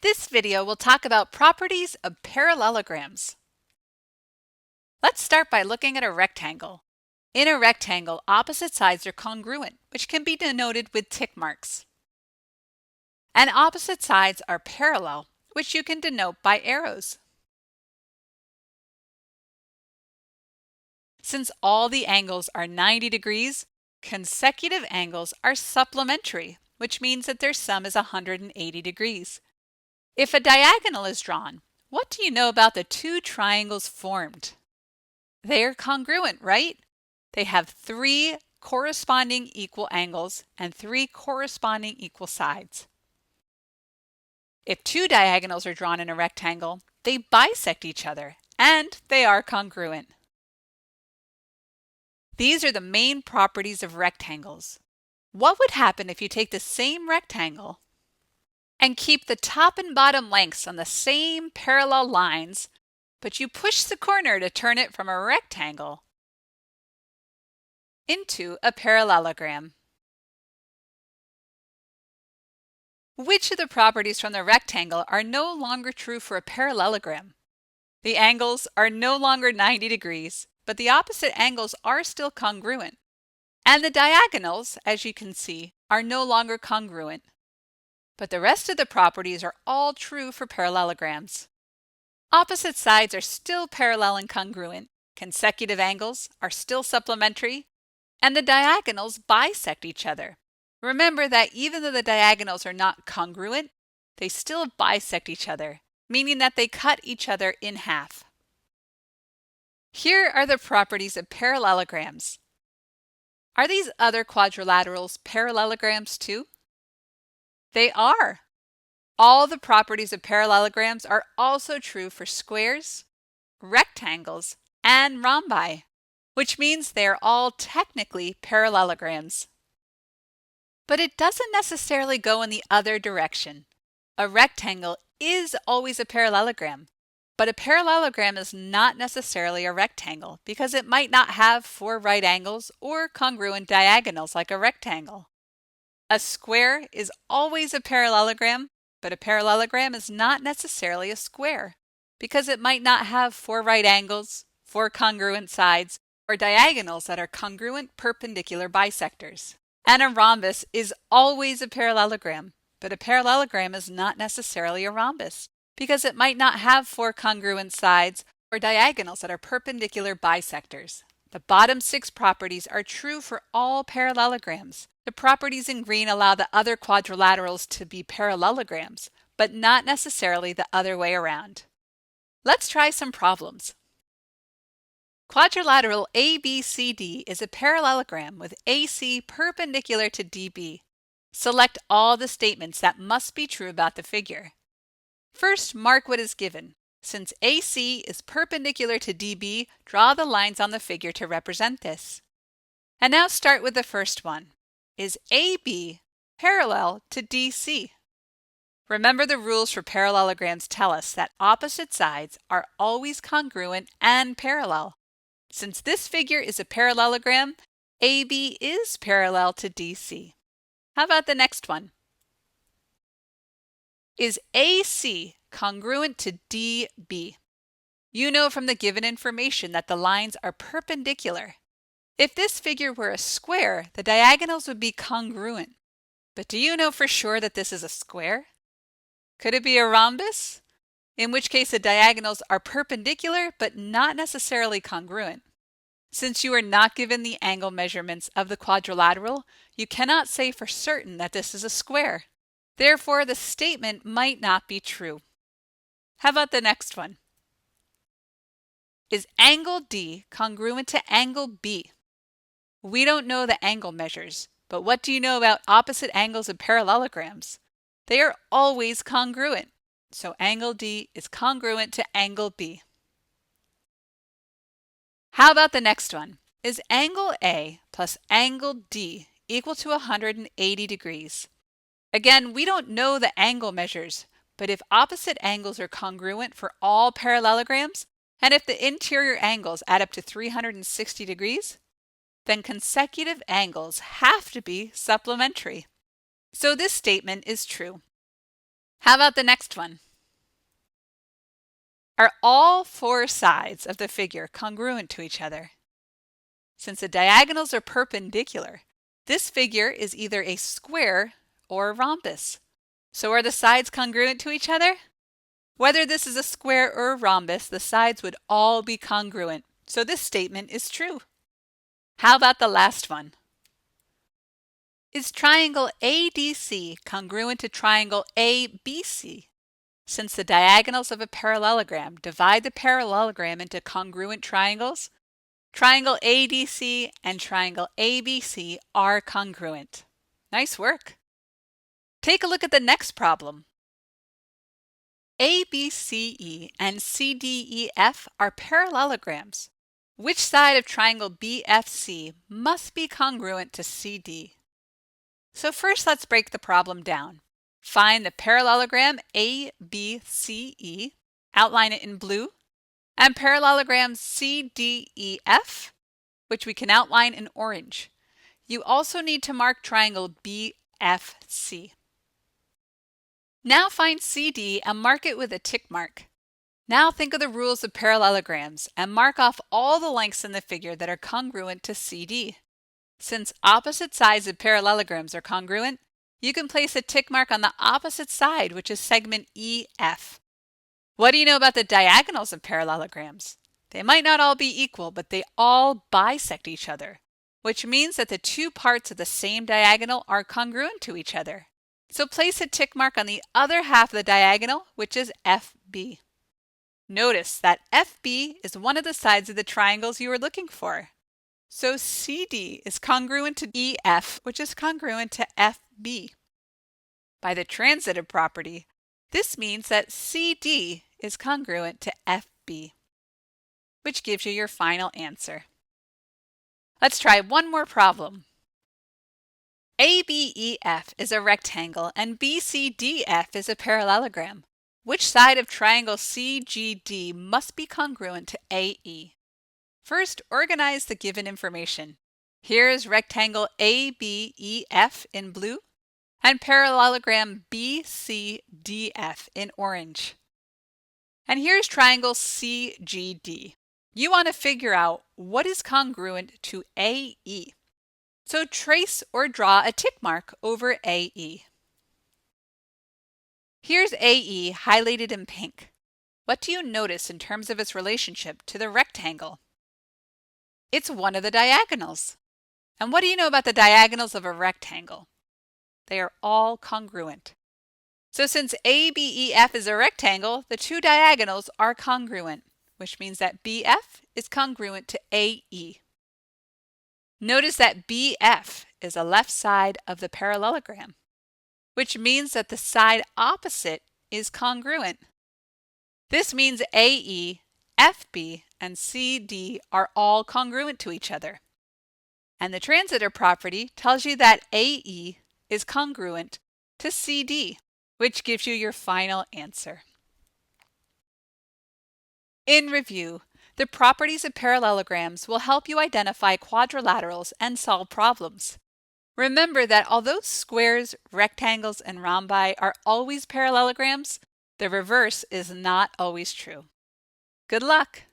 This video will talk about properties of parallelograms. Let's start by looking at a rectangle. In a rectangle, opposite sides are congruent, which can be denoted with tick marks. And opposite sides are parallel, which you can denote by arrows. Since all the angles are 90 degrees, consecutive angles are supplementary, which means that their sum is 180 degrees. If a diagonal is drawn, what do you know about the two triangles formed? They are congruent, right? They have 3 corresponding equal angles and 3 corresponding equal sides. If 2 diagonals are drawn in a rectangle, they bisect each other, and they are congruent. These are the main properties of rectangles. What would happen if you take the same rectangle and keep the top and bottom lengths on the same parallel lines, but you push the corner to turn it from a rectangle into a parallelogram? Which of the properties from the rectangle are no longer true for a parallelogram? The angles are no longer 90 degrees, but the opposite angles are still congruent. And the diagonals, as you can see, are no longer congruent. But the rest of the properties are all true for parallelograms. Opposite sides are still parallel and congruent, consecutive angles are still supplementary, and the diagonals bisect each other. Remember that even though the diagonals are not congruent, they still bisect each other, meaning that they cut each other in half. Here are the properties of parallelograms. Are these other quadrilaterals parallelograms too? They are. All the properties of parallelograms are also true for squares, rectangles, and rhombi, which means they are all technically parallelograms. But it doesn't necessarily go in the other direction. A rectangle is always a parallelogram, but a parallelogram is not necessarily a rectangle because it might not have 4 right angles or congruent diagonals like a rectangle. A square is always a parallelogram, but a parallelogram is not necessarily a square because it might not have 4 right angles, 4 congruent sides, or diagonals that are congruent perpendicular bisectors. And a rhombus is always a parallelogram, but a parallelogram is not necessarily a rhombus because it might not have 4 congruent sides or diagonals that are perpendicular bisectors. The bottom 6 properties are true for all parallelograms. The properties in green allow the other quadrilaterals to be parallelograms, but not necessarily the other way around. Let's try some problems. Quadrilateral ABCD is a parallelogram with AC perpendicular to DB. Select all the statements that must be true about the figure. First, mark what is given. Since AC is perpendicular to DB, draw the lines on the figure to represent this. And now start with the first one. Is AB parallel to DC? Remember, the rules for parallelograms tell us that opposite sides are always congruent and parallel. Since this figure is a parallelogram, AB is parallel to DC. How about the next one? Is AC congruent to DB? You know from the given information that the lines are perpendicular. If this figure were a square, the diagonals would be congruent. But do you know for sure that this is a square? Could it be a rhombus? In which case the diagonals are perpendicular but not necessarily congruent. Since you are not given the angle measurements of the quadrilateral, you cannot say for certain that this is a square. Therefore, the statement might not be true. How about the next one? Is angle D congruent to angle B? We don't know the angle measures, but what do you know about opposite angles of parallelograms? They are always congruent, so angle D is congruent to angle B. How about the next one? Is angle A plus angle D equal to 180 degrees? Again, we don't know the angle measures, but if opposite angles are congruent for all parallelograms, and if the interior angles add up to 360 degrees, then consecutive angles have to be supplementary. So this statement is true. How about the next one? Are all four sides of the figure congruent to each other? Since the diagonals are perpendicular, this figure is either a square or a rhombus. So are the sides congruent to each other? Whether this is a square or a rhombus, the sides would all be congruent. So this statement is true. How about the last one? Is triangle ADC congruent to triangle ABC? Since the diagonals of a parallelogram divide the parallelogram into congruent triangles, triangle ADC and triangle ABC are congruent. Nice work. Take a look at the next problem. ABCE and CDEF are parallelograms. Which side of triangle BFC must be congruent to CD? So first let's break the problem down. Find the parallelogram ABCE, outline it in blue, and parallelogram CDEF, which we can outline in orange. You also need to mark triangle BFC. Now find CD and mark it with a tick mark. Now think of the rules of parallelograms and mark off all the lengths in the figure that are congruent to CD. Since opposite sides of parallelograms are congruent, you can place a tick mark on the opposite side, which is segment EF. What do you know about the diagonals of parallelograms? They might not all be equal, but they all bisect each other, which means that the two parts of the same diagonal are congruent to each other. So place a tick mark on the other half of the diagonal, which is FB. Notice that FB is one of the sides of the triangles you were looking for. So CD is congruent to EF, which is congruent to FB. By the transitive property, this means that CD is congruent to FB, which gives you your final answer. Let's try one more problem. ABEF is a rectangle and BCDF is a parallelogram. Which side of triangle CGD must be congruent to AE? First, organize the given information. Here is rectangle ABEF in blue and parallelogram BCDF in orange. And here's triangle CGD. You want to figure out what is congruent to AE. So trace or draw a tick mark over AE. Here's AE highlighted in pink. What do you notice in terms of its relationship to the rectangle? It's one of the diagonals. And what do you know about the diagonals of a rectangle? They are all congruent. So since ABEF is a rectangle, the two diagonals are congruent, which means that BF is congruent to AE. Notice that BF is the left side of the parallelogram, which means that the side opposite is congruent. This means AE, FB, and CD are all congruent to each other. And the transitive property tells you that AE is congruent to CD, which gives you your final answer. In review, the properties of parallelograms will help you identify quadrilaterals and solve problems. Remember that although squares, rectangles, and rhombi are always parallelograms, the reverse is not always true. Good luck!